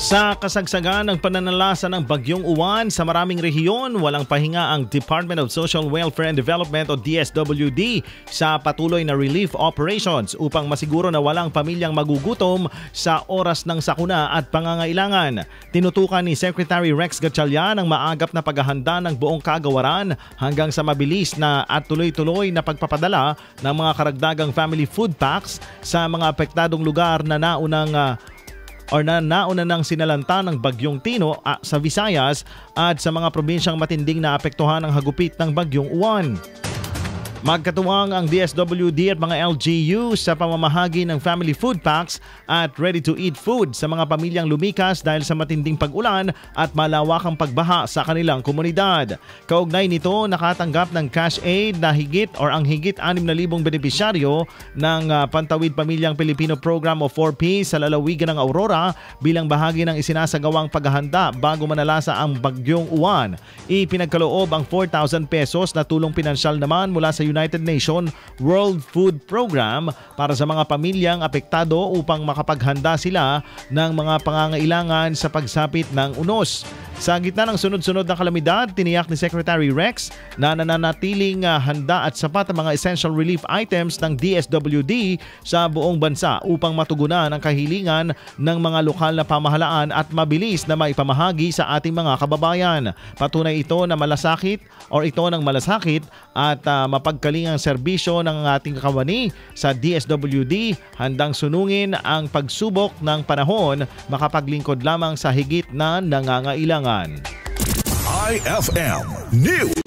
Sa kasagsagan ng pananalasa ng Bagyong Uwan sa maraming rehiyon, walang pahinga ang Department of Social Welfare and Development o DSWD sa patuloy na relief operations upang masiguro na walang pamilyang magugutom sa oras ng sakuna at pangangailangan. Tinutukan ni Secretary Rex Gatchalian ang maagap na paghahanda ng buong kagawaran hanggang sa mabilis na at tuloy-tuloy na pagpapadala ng mga karagdagang family food packs sa mga apektadong lugar na nauna nang sinalanta ng Bagyong Tino sa Visayas at sa mga probinsyang matinding na apektuhan ng hagupit ng Bagyong Uwan. Magkatuwang ang DSWD at mga LGU sa pamamahagi ng family food packs at ready-to-eat food sa mga pamilyang lumikas dahil sa matinding pag-ulan at malawakang pagbaha sa kanilang komunidad. Kaugnay nito, nakatanggap ng cash aid na higit 6,000 benepisyaryo ng Pantawid Pamilyang Pilipino Program o 4P sa lalawigan ng Aurora bilang bahagi ng isinasagawang paghahanda bago manalasa ang Bagyong Uwan. Ipinagkaloob ang 4,000 pesos na tulong pinansyal naman mula sa United Nations World Food Program para sa mga pamilyang apektado upang makapaghanda sila ng mga pangangailangan sa pagsapit ng unos. Sa gitna ng sunod-sunod na kalamidad, tiniyak ni Secretary Rex na nananatiling handa at sapat ang mga essential relief items ng DSWD sa buong bansa upang matugunan ang kahilingan ng mga lokal na pamahalaan at mabilis na maipamahagi sa ating mga kababayan. Patunay ito ng malasakit at mapagkalingang serbisyo ng ating kawani sa DSWD, handang sunungin ang pagsubok ng panahon, makapaglingkod lamang sa higit na nangangailangan. IFM News.